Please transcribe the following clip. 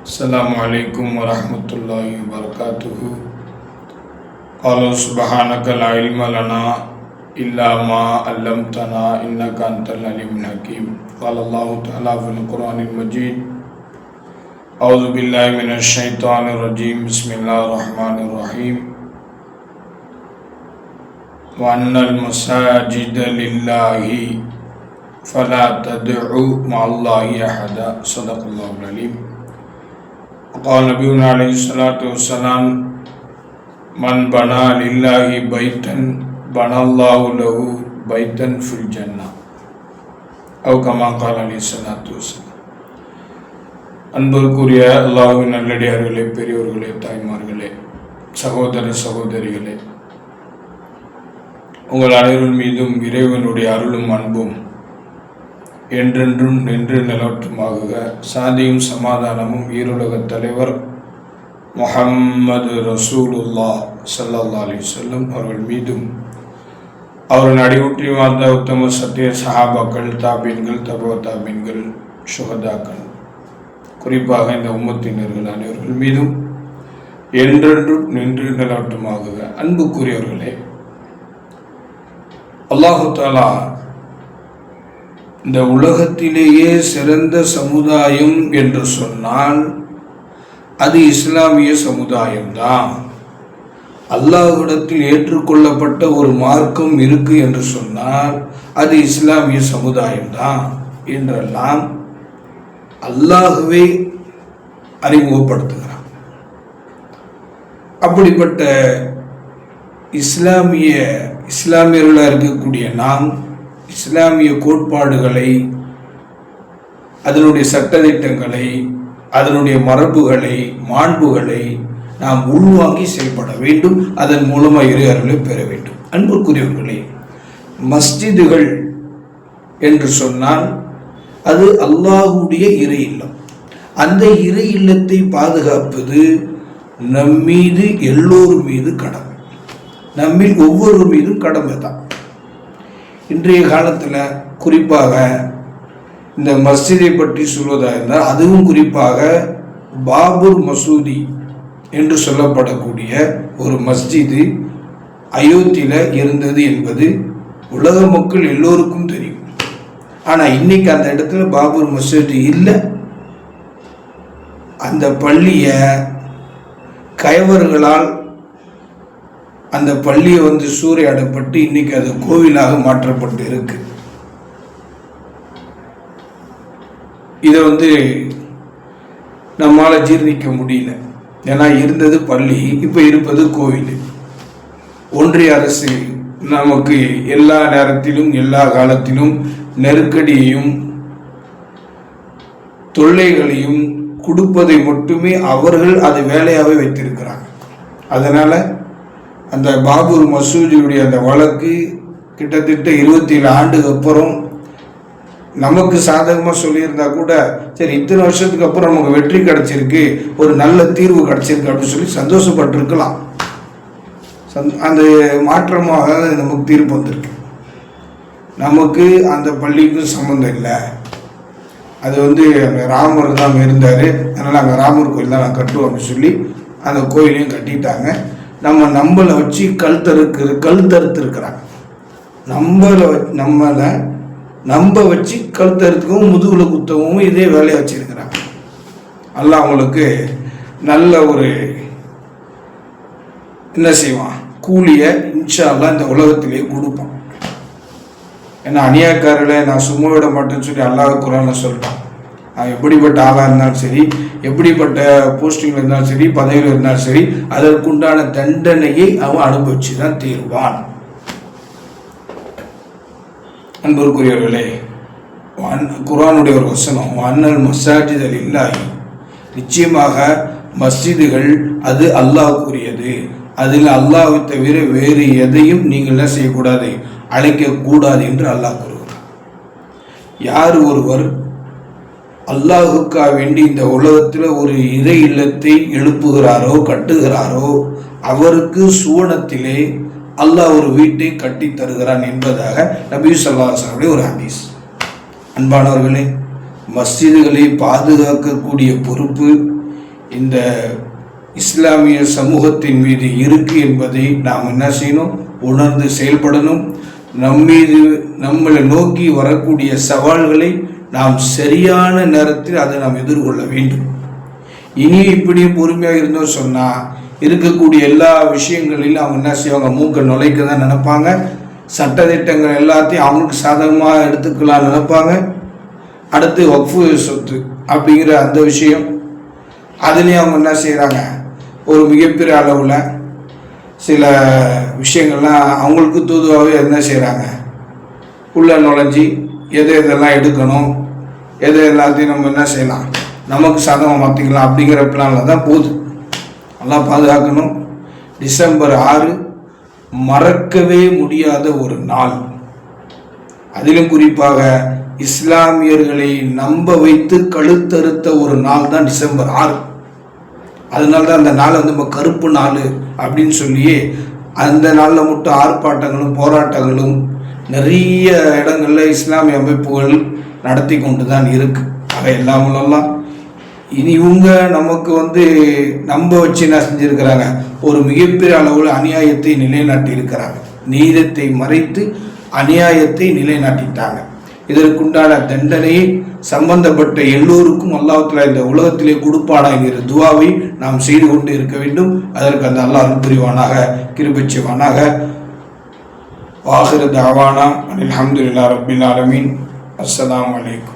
السلام عليكم ورحمة الله وبركاته. قال سبحانك لا علم لنا إلا ما علمتنا إنك أنت العليم الحكيم. قال الله تعالى في القرآن المجيد: أعوذ بالله من الشيطان الرجيم. بسم الله الرحمن الرحيم. وأن المساجد لله فلا تدعوا مع الله أحدا. صدق الله العليم. قال نبينا عليه الصلاة والسلام: من بنى لله بيتا بنى الله له بيتا في الجنة أو كما قال عليه الصلاة والسلام. அன்பிற்குரிய அல்லாஹ்வின் நல்லடியார்களே, பெரியோர்களே, தாய்மார்களே, சகோதர சகோதரிகளே, உங்கள் அனைவரின் மீதும் இறைவனுடைய அருளும் அன்பும் என்றென்றும் நின்று நிலவட்டுமாக. சாந்தியும் சமாதானமும் ஈருலக தலைவர் முஹம்மது ரசூலுல்லாஹ் ஸல்லல்லாஹு அலைஹி வஸல்லம் அவர்கள் மீதும், அவர்கள் அடிவுற்றி வாழ்ந்த உத்தம சத்திய சஹாபாக்கள், தாபீன்கள், தபா தாபீன்கள், சுஹதாக்கள், குறிப்பாக இந்த உம்மத்தினர்கள் அனைவர்கள் மீதும் என்றென்றும் நின்று நிலவட்டுமாக. அன்புக்குரியவர்களே, அல்லாஹு தஆலா இந்த உலகத்திலேயே சிறந்த சமுதாயம் என்று சொன்னால் அது இஸ்லாமிய சமுதாயம்தான். அல்லாஹ்விடத்தில் ஏற்றுக்கொள்ளப்பட்ட ஒரு மார்க்கம் இருக்கு என்று சொன்னால் அது இஸ்லாமிய சமுதாயம்தான் என்றெல்லாம் அல்லாஹ்வே அறிமுகப்படுத்துகிறான். அப்படிப்பட்ட இஸ்லாமியர்களாக இருக்கக்கூடிய நாம் இஸ்லாமிய கோட்பாடுகளை, அதனுடைய சட்டதிட்டங்களை, அதனுடைய மரபுகளை, மாண்புகளை நாம் உள்வாங்கி செயல்பட வேண்டும். அதன் மூலமாக இறை அருளை பெற வேண்டும். அன்புக்குரியவர்களே, மஸ்ஜிதுகள் என்று சொன்னால் அது அல்லாஹ்வுடைய இறை இல்லம். அந்த இறை இல்லத்தை பாதுகாப்பது நம்மீது எல்லோர் மீது கடமை. நம்மில் ஒவ்வொரு மீதும் கடமை தான். இன்றைய காலத்தில் குறிப்பாக இந்த மஸ்ஜிதை பற்றி சொல்வதாக இருந்தால், அதுவும் குறிப்பாக பாபர் மசூதி என்று சொல்லப்படக்கூடிய ஒரு மஸ்ஜிது அயோத்தியில் இருந்தது என்பது உலக மக்கள் எல்லோருக்கும் தெரியும். ஆனால் இன்னைக்கு அந்த இடத்துல பாபர் மசூதி இல்லை. அந்த பள்ளியை கயவர்களால் அந்த பள்ளியை சூறையாடப்பட்டு இன்னைக்கு அது கோவிலாக மாற்றப்பட்டு இருக்கு. இதை நம்மால ஜீர்ணிக்க முடியல. ஏன்னா இருந்தது பள்ளி, இப்போ இருப்பது கோவில். ஒன்றிய அரசு நமக்கு எல்லா நேரத்திலும் எல்லா காலத்திலும் நெருக்கடியையும் தொல்லைகளையும் கொடுப்பதை மட்டுமே அவர்கள் அது வேலையாகவே வைத்திருக்கிறாங்க. அதனால அந்த பாபர் மசூதியுடைய அந்த வழக்கு கிட்டத்தட்ட 27 ஆண்டுக்கு அப்புறம் நமக்கு சாதகமாக சொல்லியிருந்தா கூட, சரி இத்தனை வருஷத்துக்கு அப்புறம் நமக்கு வெற்றி கிடைச்சிருக்கு, ஒரு நல்ல தீர்வு கிடைச்சிருக்கு அப்படின்னு சொல்லி சந்தோஷப்பட்டிருக்கலாம். அந்த மாற்றமாக நமக்கு தீர்ப்பு வந்திருக்கு. நமக்கு அந்த பள்ளிக்கும் சம்மந்தம் இல்லை. அது அங்கே ராமர் தான் இருந்தார், அதனால் அங்கே ராமர் கோயில் தான் நான் கட்டுவோம் அப்படின்னு சொல்லி அந்த கோயிலையும் கட்டிட்டாங்க. நம்மளை வச்சு கல் தறுத்துருக்கிறாங்க. நம்மளை நம்ப வச்சு கல் தறுத்துக்கவும் முதுகுல குத்தவும் இதே வேலையை வச்சிருக்கிறாங்க. அல்லாஹ் அவங்களுக்கு நல்ல ஒரு என்ன செய்வான், கூலியை இன்ஷா அல்லாஹ் இந்த உலகத்திலேயே கொடுப்பான். ஏன்னா அநியாயக்காரர்களை நான் சும்மா விட மாட்டேன்னு சொல்லி அல்லாஹ் குர்ஆன்ல சொல்லிட்டான். அவன் எப்படிப்பட்ட ஆளாக இருந்தாலும் சரி, எப்படிப்பட்ட போஸ்டிங்கில் இருந்தாலும் சரி, பதவியில் இருந்தாலும் சரி, அதற்குண்டான தண்டனையை அவன் அனுபவிச்சு தான் தீர்வான். அன்புக்குரியவர்களே, குர்ஆனுடைய ஒரு வசனம், அன்னல் மஸாஜித லில்லாஹி, நிச்சயமாக மஸ்ஜிதுகள் அது அல்லாஹ்வுக்குரியது, அதில் அல்லாஹ்வை தவிர வேறு எதையும் நீங்கள் என்ன செய்யக்கூடாது, அழைக்கக்கூடாது என்று அல்லாஹ் கூறுகிறார். யார் ஒருவர் அல்லாஹுக்காக வேண்டி இந்த உலகத்தில் ஒரு இறை இல்லத்தை எழுப்புகிறாரோ கட்டுகிறாரோ அவருக்கு சுவனத்திலே அல்லாஹ் ஒரு வீட்டை கட்டி தருகிறான் என்பதாக நபி ஸல்லல்லாஹு அலைஹி வஸல்லம் ஒரு ஹதீஸ். அன்பானவர்களே, மஸ்ஜிதுகளை பாதுகாக்கக்கூடிய பொறுப்பு இந்த இஸ்லாமிய சமூகத்தின் மீது இருக்கு என்பதை நாம் என்ன செய்யணும், உணர்ந்து செயல்படணும். நம்மளை நோக்கி வரக்கூடிய சவால்களை நாம் சரியான நேரத்தில் அதை நாம் எதிர்கொள்ள வேண்டும். இனி இப்படி பொறுமையாக இருந்தோம் சொன்னால் இருக்கக்கூடிய எல்லா விஷயங்களிலும் அவங்க என்ன செய்வாங்க, மூக்கை நுழைக்க தான் நினைப்பாங்க. சட்டத்திட்டங்கள் எல்லாத்தையும் அவங்களுக்கு சாதகமாக எடுத்துக்கலாம் நினைப்பாங்க. அடுத்து வக்ஃபு சொத்து அப்படிங்கிற அந்த விஷயம், அதுலேயும் அவங்க என்ன செய்கிறாங்க, ஒரு மிகப்பெரிய அளவில் சில விஷயங்கள்லாம் அவங்களுக்கு தூதுவாகவே என்ன செய்கிறாங்க, உள்ள நுழைஞ்சி எதெல்லாம் எடுக்கணும், எல்லாத்தையும் நம்ம என்ன செய்யலாம், நமக்கு சாதகமாக மாற்றிக்கலாம் அப்படிங்கிற பிளானில் தான் போகுது. நல்லா பாதுகாக்கணும். டிசம்பர் 6 மறக்கவே முடியாத ஒரு நாள். அதிலும் குறிப்பாக இஸ்லாமியர்களை நம்ப வைத்து கழுத்தறுத்த ஒரு நாள் தான் டிசம்பர் 6. அதனால தான் அந்த நாளை வந்து நம்ம கருப்பு நாள் அப்படின்னு சொல்லியே அந்த நாளில் மட்டும் ஆர்ப்பாட்டங்களும் போராட்டங்களும் நிறைய இடங்களில் இஸ்லாமிய அமைப்புகள் நடத்தி கொண்டு தான் இருக்கு. அவை எல்லாமெல்லாம் இனி இவங்க நமக்கு வந்து நம்ப வச்சு என்ன செஞ்சிருக்கிறாங்க, ஒரு மிகப்பெரிய அளவில் அநியாயத்தை நிலைநாட்டி இருக்கிறாங்க. நீதத்தை மறைத்து அநியாயத்தை நிலைநாட்டிட்டாங்க. இதற்குண்டான தண்டனையை சம்பந்தப்பட்ட எல்லோருக்கும் அல்லாஹ் இந்த உலகத்திலே கொடுப்பானா என்கிற துவாவை நாம் செய்து கொண்டு இருக்க வேண்டும். அதற்கு அந்த அல்லாஹ் அருள் புரிவானாக, கிருபை செய்வானாக. வாஹிரு தஅவானா அல்ஹம்துலில்லாஹி ரப்பில் ஆலமீன். அஸ்ஸலாமு அலைக்கும்.